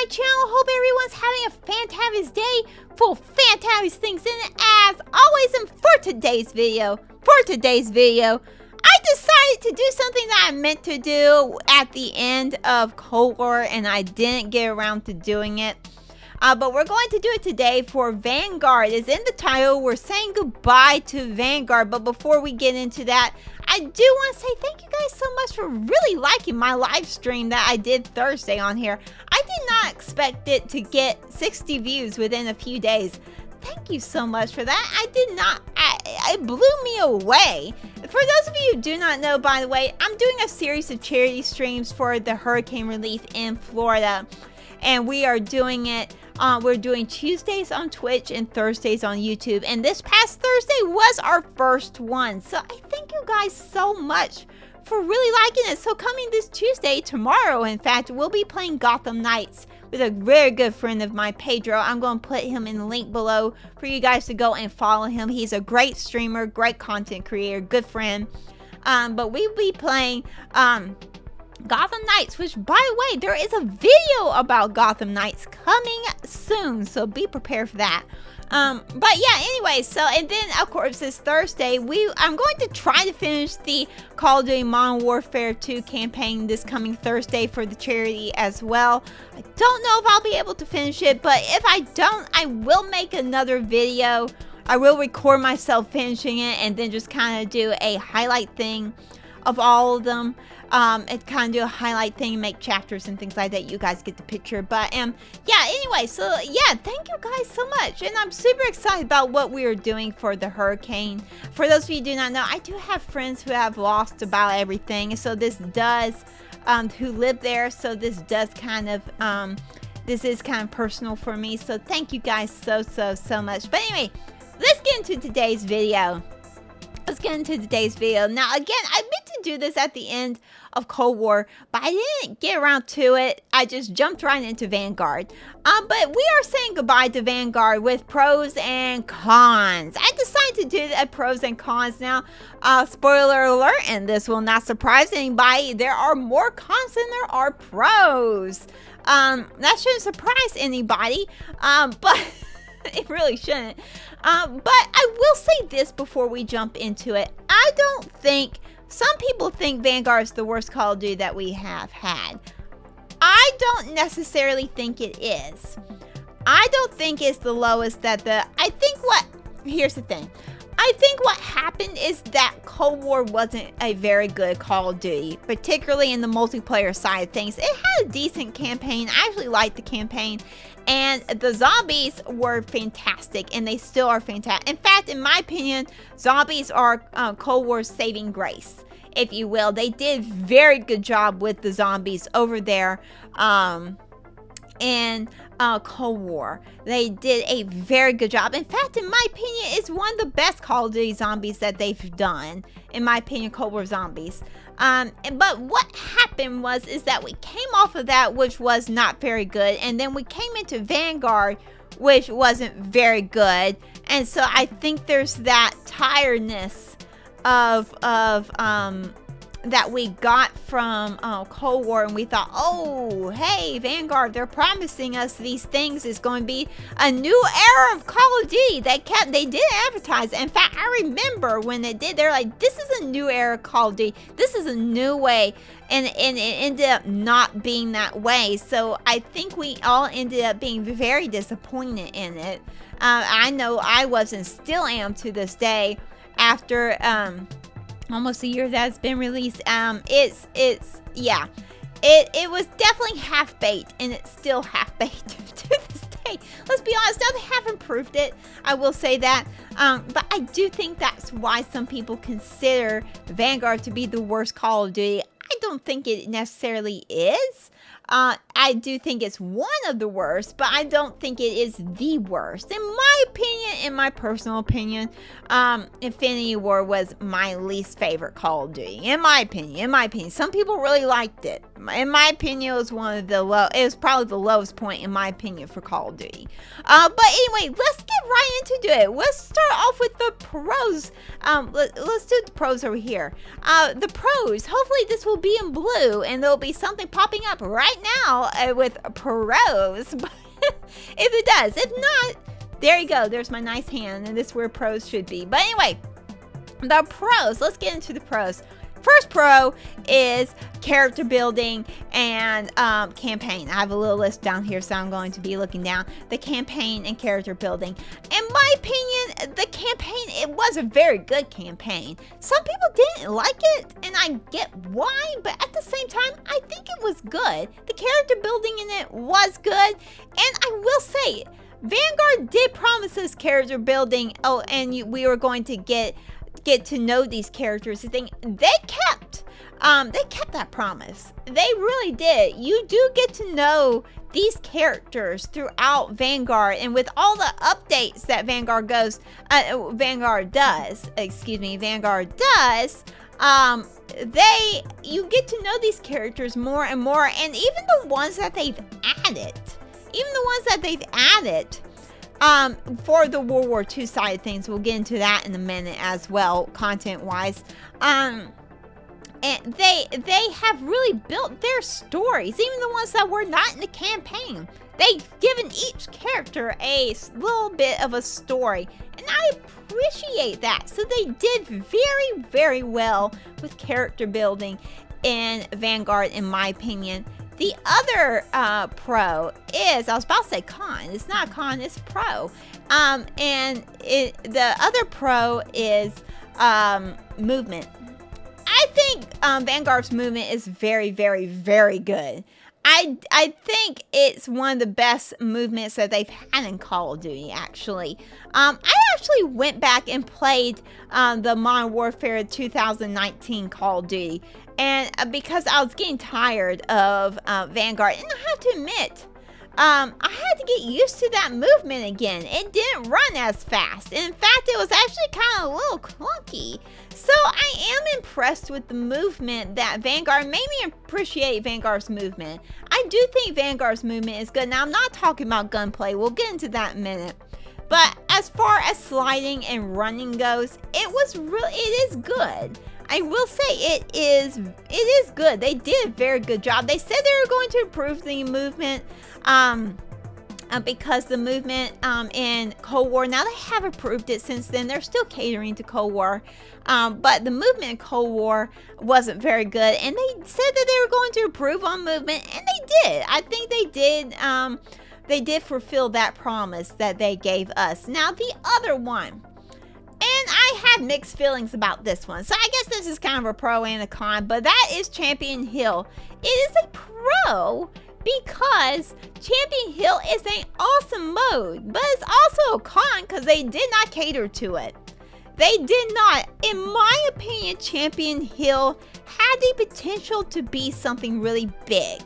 my channel. Hope everyone's having a fantastic day full of fantastic things in it as always. And for today's video, I decided to do something that I meant to do at the end of Cold War and I didn't get around to doing it. But we're going to do it today for Vanguard. It's in the title. We're saying goodbye to Vanguard. But before we get into that, I do want to say thank you guys so much for really liking my live stream that I did Thursday on here. I did not expect it to get 60 views within a few days. Thank you so much for that. I did not, it blew me away. For those of you who do not know, by the way, I'm doing a series of charity streams for the hurricane relief in Florida. And we are doing it, we're doing Tuesdays on Twitch and Thursdays on YouTube. And this past Thursday was our first one. So I thank you guys so much for really liking it. So coming this Tuesday, tomorrow, in fact, we'll be playing Gotham Knights with a very good friend of mine, Pedro. I'm going to put him in the link below for you guys to go and follow him. He's a great streamer, great content creator, good friend. But we'll be playing Gotham Knights, which, by the way, there is a video about Gotham Knights coming soon, so be prepared for that. But yeah, anyway, so, and then, of course, this Thursday, I'm going to try to finish the Call of Duty Modern Warfare 2 campaign this coming Thursday for the charity as well. I don't know if I'll be able to finish it, but if I don't, I will make another video. I will record myself finishing it and then just kind of do a highlight thing of all of them. And kind of do a highlight thing, make chapters and things like that. You guys get the picture. But yeah, anyway, so yeah, thank you guys so much. And I'm super excited about what we are doing for the hurricane. For those of you who do not know, I do have friends who have lost about everything. So this does, who live there. So this does kind of, this is kind of personal for me. So thank you guys so much. But anyway, let's get into today's video. Now, again, I meant to do this at the end of Cold War, but I didn't get around to it. I just jumped right into Vanguard. But we are saying goodbye to Vanguard with pros and cons. I decided to do the pros and cons now. Spoiler alert, and this will not surprise anybody. There are more cons than there are pros. That shouldn't surprise anybody, but it really shouldn't. But I will say this before we jump into it. I don't think, some people think Vanguard is the worst Call of Duty that we have had. I don't necessarily think it is. I don't think it's the lowest here's the thing. I think what happened is that Cold War wasn't a very good Call of Duty, particularly in the multiplayer side of things. It had a decent campaign. I actually liked the campaign. And the zombies were fantastic, and they still are fantastic. In fact, in my opinion, zombies are Cold War's saving grace, if you will. They did very good job with the zombies over there in Cold War. They did a very good job. In fact, in my opinion, it's one of the best Call of Duty zombies that they've done. In my opinion, Cold War zombies. But what happened is that we came off of that, which was not very good, and then we came into Vanguard, which wasn't very good. And so I think there's that tiredness of that we got from Cold War, and we thought, oh, hey, Vanguard, they're promising us these things. It's going to be a new era of Call of Duty. They did advertise. In fact, I remember when they did, they're like, this is a new era of Call of Duty. This is a new way, and it ended up not being that way. So I think we all ended up being very disappointed in it. I know I was and still am to this day after almost a year that it's been released. Yeah, it was definitely half-baked, and it's still half-baked to this day. Let's be honest, now they have improved it, I will say that, but I do think that's why some people consider Vanguard to be the worst Call of Duty. I don't think it necessarily is. I do think it's one of the worst, but I don't think it is the worst. In my opinion, in my personal opinion, Infinity War was my least favorite Call of Duty. In my opinion. Some people really liked it. In my opinion, it was one of the it was probably the lowest point in my opinion for Call of Duty. But anyway, let's get right into it. Let's start off with the pros. Let's do the pros over here. The pros. Hopefully this will be medium blue, and there'll be something popping up right now with pros. If it does. If not, there you go. There's my nice hand, and this is where pros should be. But anyway, the pros. Let's get into the pros. First pro is character building and campaign. I have a little list down here, so I'm going to be looking down. The campaign and character building. In my opinion, the campaign, it was a very good campaign. Some people didn't like it, and I get why, but at the same time, I think it was good. The character building in it was good, and I will say, Vanguard did promise us character building. Oh, and we were going to get to know these characters. I think they kept that promise. They really did. You do get to know these characters throughout Vanguard, and with all the updates that Vanguard does, you get to know these characters more and more, and even the ones that they've added, for the World War II side of things. We'll get into that in a minute as well, content-wise. And they have really built their stories, even the ones that were not in the campaign. They've given each character a little bit of a story, and I appreciate that. So they did very, very well with character building in Vanguard, in my opinion. The other pro is, I was about to say con. It's not con, it's pro. The other pro is movement. I think Vanguard's movement is very, very, very good. I think it's one of the best movements that they've had in Call of Duty, actually. I actually went back and played the Modern Warfare 2019 Call of Duty, and because I was getting tired of Vanguard, and I have to admit, I had to get used to that movement again. It didn't run as fast. In fact, it was actually kind of a little clunky. So I am impressed with the movement that Vanguard made me appreciate Vanguard's movement. I do think Vanguard's movement is good. Now, I'm not talking about gunplay. We'll get into that in a minute. But as far as sliding and running goes, it is good. I will say it is good. They did a very good job. They said they were going to improve the movement because the movement in Cold War, now they have improved it since then. They're still catering to Cold War. But the movement in Cold War wasn't very good. And they said that they were going to improve on movement, and they did. I think they did. They did fulfill that promise that they gave us. Now, the other one. And I have mixed feelings about this one. So I guess this is kind of a pro and a con, but that is Champion Hill. It is a pro because Champion Hill is an awesome mode, but it's also a con because they did not cater to it. They did not. In my opinion, Champion Hill had the potential to be something really big,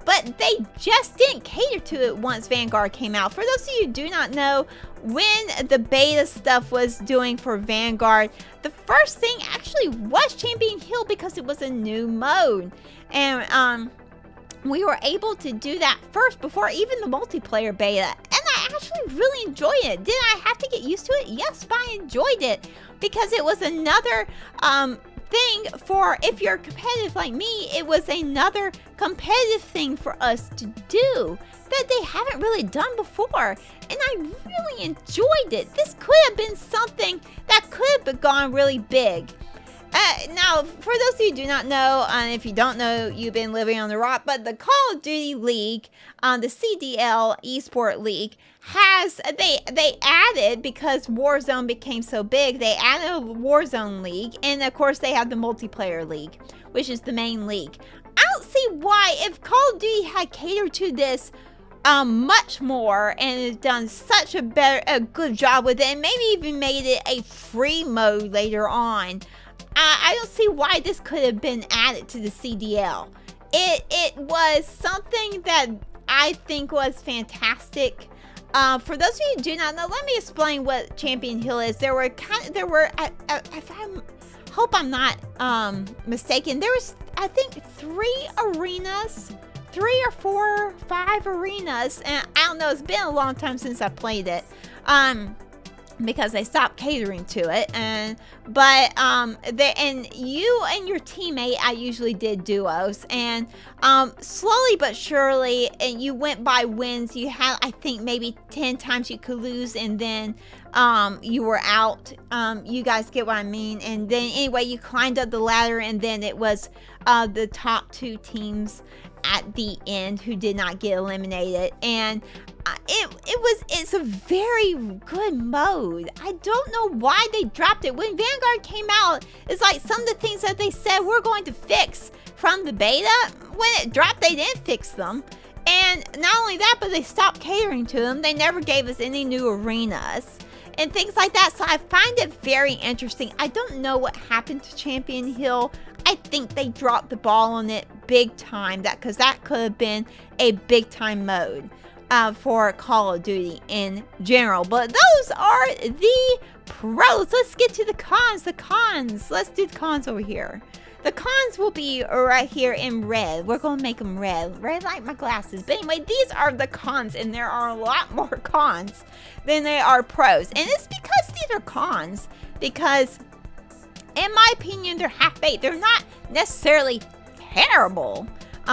but they just didn't cater to it once Vanguard came out. For those of you who do not know, when the beta stuff was doing for Vanguard, the first thing actually was Champion Hill because it was a new mode. And we were able to do that first before even the multiplayer beta. And I actually really enjoyed it. Did I have to get used to it? Yes, but I enjoyed it because it was another thing for, if you're competitive like me, it was another competitive thing for us to do that they haven't really done before, and I really enjoyed it. This could have been something that could have gone really big. Now, for those of you who do not know, and if you don't know, you've been living on the rock, but the Call of Duty League, the CDL Esport League, they added, because Warzone became so big, they added a Warzone League, and of course they have the Multiplayer League, which is the main league. I don't see why, if Call of Duty had catered to this much more and has done such a good job with it, and maybe even made it a free mode later on, I don't see why this could have been added to the CDL. It was something that I think was fantastic. For those of you who do not know, let me explain what Champion Hill is. I hope I'm not mistaken. There was, I think, 3 arenas, 3 or 4 or 5 arenas, and I don't know. It's been a long time since I played it. because they stopped catering to it. And you and your teammate, I usually did duos, and slowly but surely, and you went by wins. You had, I think, maybe 10 times you could lose, and then you were out. You guys get what I mean. And then anyway, you climbed up the ladder, and then it was the top 2 teams at the end who did not get eliminated. And it's a very good mode. I don't know why they dropped it. When Vanguard came out, it's like some of the things that they said we're going to fix from the beta, when it dropped, they didn't fix them. And not only that, but they stopped catering to them. They never gave us any new arenas and things like that. So I find it very interesting. I don't know what happened to Champion Hill. I think they dropped the ball on it big time, because that could have been a big time mode for Call of Duty in general. But those are the pros. Let's get to the cons. Let's do the cons over here. The cons will be right here in red. We're going to make them red like my glasses. But anyway, these are the cons, and there are a lot more cons than there are pros. And it's because these are cons, because in my opinion, they're half-baked. They're not necessarily terrible,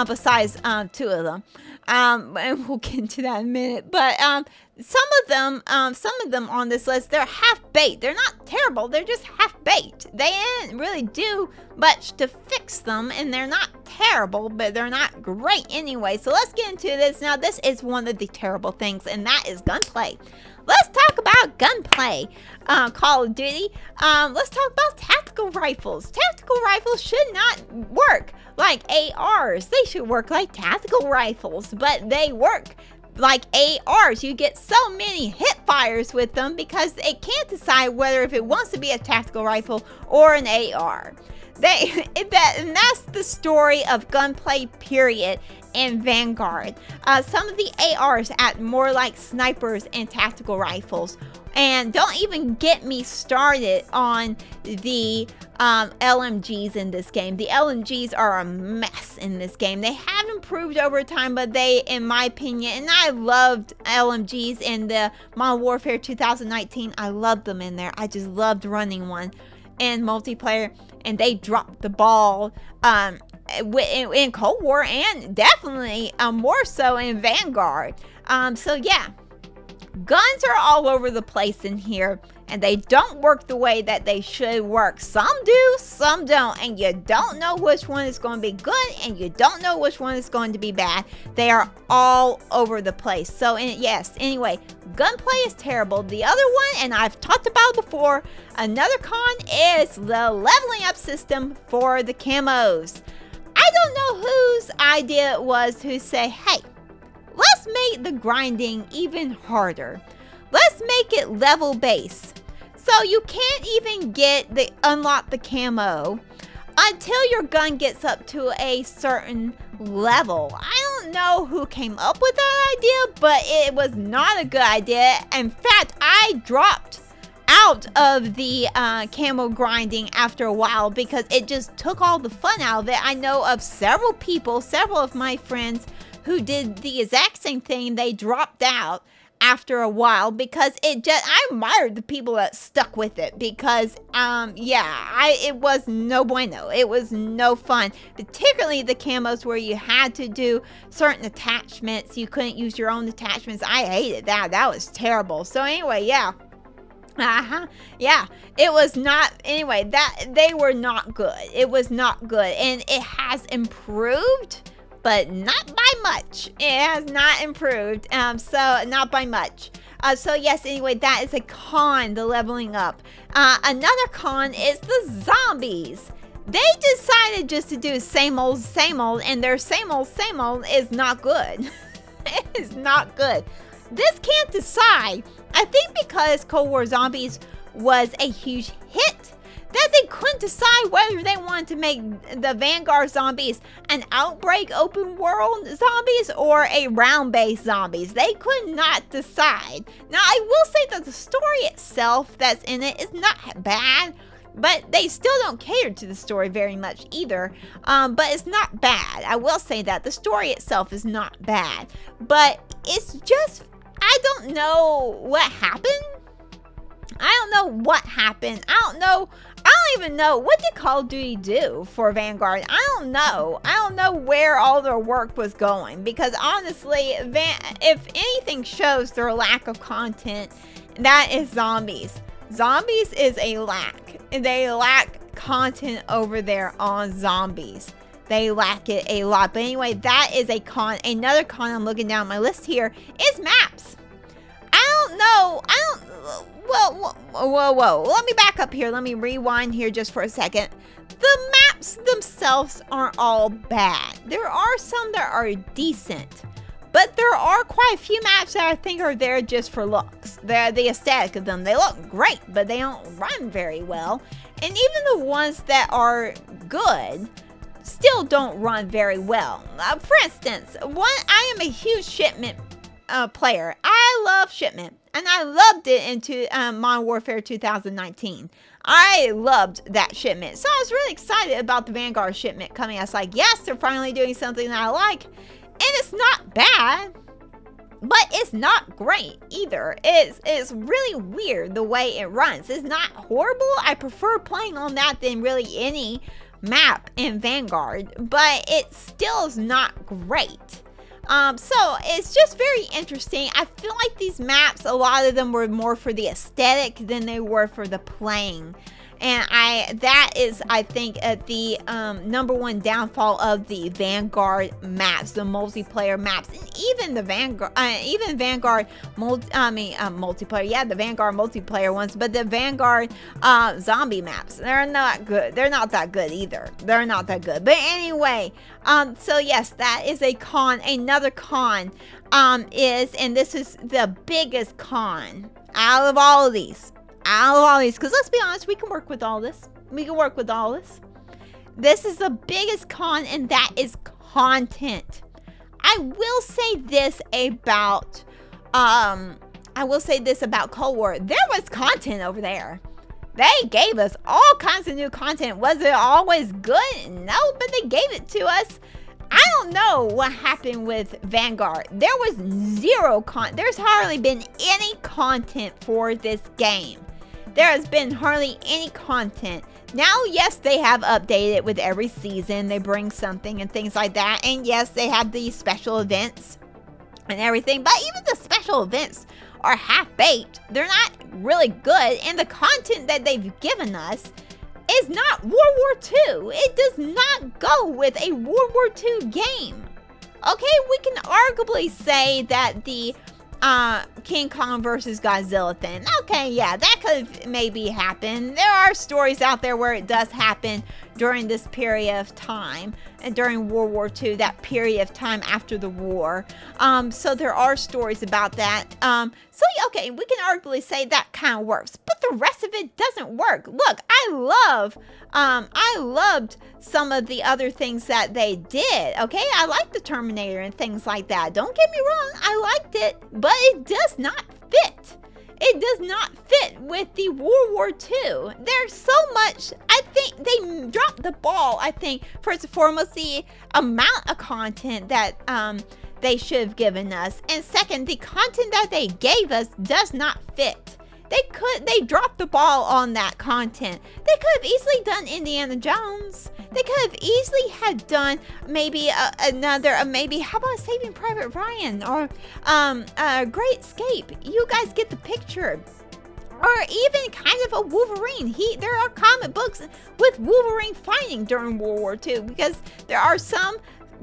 besides 2 of them. And we'll get into that in a minute. But some of them on this list, they're half-baked. They're not terrible. They're just half-baked. They didn't really do much to fix them, and they're not terrible, but they're not great anyway. So let's get into this. Now, this is one of the terrible things, and that is gunplay. Let's talk about gunplay. Call of Duty. Let's talk about tactical rifles. Tactical rifles should not work like ARs. They should work like tactical rifles, but they work like ARs. You get so many hip fires with them because it can't decide whether if it wants to be a tactical rifle or an AR. And that's the story of gunplay, period, in Vanguard. Some of the ARs act more like snipers and tactical rifles. And don't even get me started on the LMGs in this game. The LMGs are a mess in this game. They have improved over time, but they, in my opinion, and I loved LMGs in the Modern Warfare 2019. I loved them in there. I just loved running one in multiplayer, and they dropped the ball in Cold War, and definitely more so in Vanguard. So yeah, guns are all over the place in here, and they don't work the way that they should work. Some do, some don't, and you don't know which one is going to be good, and you don't know which one is going to be bad. They are all over the place. So yes, anyway, gunplay is terrible. The other one, and I've talked about it before, another con is the leveling up system for the camos. I don't know whose idea it was to say, hey, let's make the grinding even harder. Let's make it level base. So you can't even unlock the camo until your gun gets up to a certain level. I don't know who came up with that idea, but it was not a good idea. In fact, I dropped out of the camo grinding after a while because it just took all the fun out of it. I know of several of my friends who did the exact same thing. They dropped out after a while because I admired the people that stuck with it because it was no bueno. It was no fun, particularly the camos where you had to do certain attachments. You couldn't use your own attachments. I hated that. That was terrible. So anyway, yeah. It was not, anyway, they were not good. It was not good, and it has improved, but not by much. It has not improved, so not by much. So yes, anyway, that is a con, the leveling up. Another con is the zombies. They decided just to do same old, and their same old is not good. It is not good. This can't decide. I think because Cold War Zombies was a huge hit, that they couldn't decide whether they wanted to make the Vanguard zombies an Outbreak open world zombies or a round-based zombies. They could not decide. Now, I will say that the story itself that's in it is not bad, but they still don't cater to the story very much either. But it's not bad. I will say that the story itself is not bad, but it's just, I don't know what happened. I don't know what happened. I don't even know. What did Call of Duty do for Vanguard? I don't know. I don't know where all their work was going, because honestly, if anything shows their lack of content, that is zombies. Zombies is a lack. They lack content over there on zombies. They lack it a lot. But anyway, that is a con. Another con I'm looking down my list here is maps. I don't know. Whoa. Let me back up here. Let me rewind here just for a second. The maps themselves aren't all bad. There are some that are decent. But there are quite a few maps that I think are there just for looks. They're the aesthetic of them. They look great, but they don't run very well. And even the ones that are good still don't run very well. For instance, I am a huge Shipment player. I love Shipment, and I loved it into Modern Warfare 2019. I loved that Shipment, so I was really excited about the Vanguard Shipment coming. I was like, yes, they're finally doing something that I like, and it's not bad, but it's not great either. It's really weird the way it runs. It's not horrible. I prefer playing on that than really any map in Vanguard, but it still is not great. So it's just very interesting. I feel like these maps, a lot of them were more for the aesthetic than they were for the playing. And that is, I think, the #1 downfall of the Vanguard maps, the multiplayer maps, and even the Vanguard multiplayer. Yeah, the Vanguard multiplayer ones, but the Vanguard zombie maps, they're not good. They're not that good either. They're not that good. But anyway, so yes, that is a con. Another con is, and this is the biggest con out of all of these. Because let's be honest, we can work with all this. This is the biggest con, and that is content. I will say this about Cold War. There was content over there. They gave us all kinds of new content. Was it always good? No, but they gave it to us. I don't know what happened with Vanguard. There was zero content. There's hardly been any content for this game. There has been hardly any content. Now, yes, they have updated with every season. They bring something and things like that. And yes, they have these special events and everything. But even the special events are half-baked. They're not really good. And the content that they've given us is not World War II. It does not go with a World War II game. Okay, we can arguably say that the King Kong versus Godzilla thing. Okay, yeah, that could maybe happen. There are stories out there where it does happen during this period of time, and during World War II, that period of time after the war. So there are stories about that. So yeah, okay, we can arguably say that kind of works, but the rest of it doesn't work. Look, I loved some of the other things that they did. Okay, I like the Terminator and things like that. Don't get me wrong, I liked it, but it does not fit. It does not fit with the World War II. There's so much. I think they dropped the ball. I think, first and foremost, the amount of content that they should have given us. And second, the content that they gave us does not fit. They dropped the ball on that content. They could have easily done Indiana Jones. They could have easily had done maybe maybe how about Saving Private Ryan or Great Escape. You guys get the picture. Or even kind of a Wolverine. There are comic books with Wolverine fighting during World War II, because there are some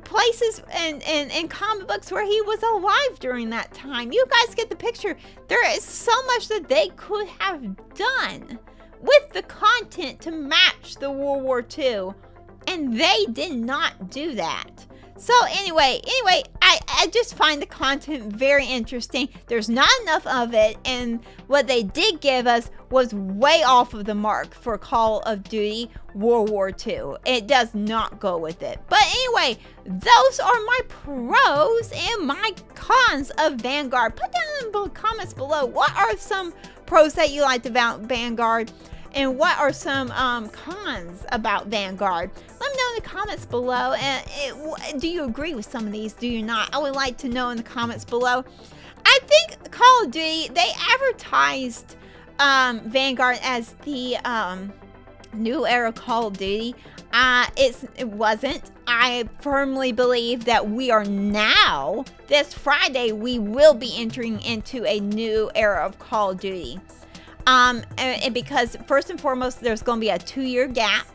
places in comic books where he was alive during that time. You guys get the picture. There is so much that they could have done with the content to match the World War II, and they did not do that. So anyway, I just find the content very interesting. There's not enough of it, and what they did give us was way off of the mark for Call of Duty World War II. It does not go with it. But anyway, those are my pros and my cons of Vanguard. Put down in the comments below, what are some pros that you liked about Vanguard? And what are some cons about Vanguard? Let me know in the comments below. And do you agree with some of these? Do you not? I would like to know in the comments below. I think Call of Duty, they advertised Vanguard as the new era Call of Duty. It wasn't. I firmly believe that we are now, this Friday, we will be entering into a new era of Call of Duty. And because first and foremost, there's going to be a 2-year gap.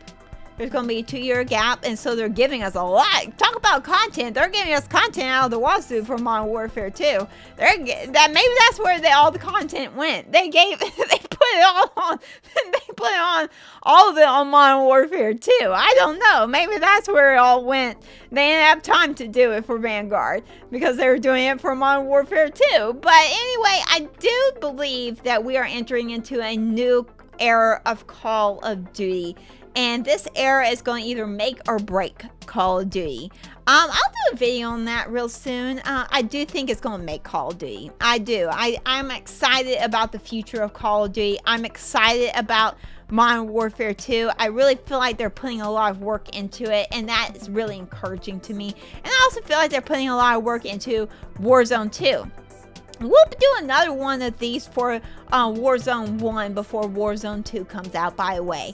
There's going to be a 2-year gap, and so they're giving us a lot. Talk about content. They're giving us content out of the wazoo for Modern Warfare 2. Maybe that's where all the content went. They put it all on. They put on all of it on Modern Warfare 2. I don't know. Maybe that's where it all went. They didn't have time to do it for Vanguard because they were doing it for Modern Warfare 2. But anyway, I do believe that we are entering into a new era of Call of Duty. And this era is going to either make or break Call of Duty. I'll do a video on that real soon. I do think it's going to make Call of Duty. I do. I'm excited about the future of Call of Duty. I'm excited about Modern Warfare 2. I really feel like they're putting a lot of work into it, and that is really encouraging to me. And I also feel like they're putting a lot of work into Warzone 2. We'll do another one of these for Warzone 1 before Warzone 2 comes out, by the way.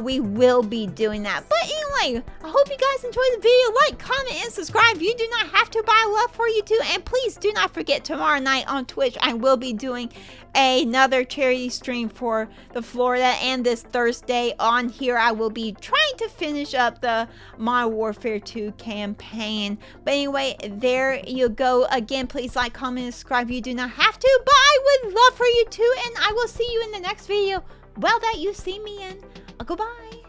We will be doing that. But anyway, I hope you guys enjoyed the video. Like, comment, and subscribe. You do not have to, but I love for you to. And please do not forget, tomorrow night on Twitch, I will be doing another charity stream for the Florida. And this Thursday on here, I will be trying to finish up the Modern Warfare 2 campaign. But anyway, there you go. Again, please like, comment, and subscribe. You do not have to, but I would love for you to. And I will see you in the next video. Well, that you see me in. Goodbye.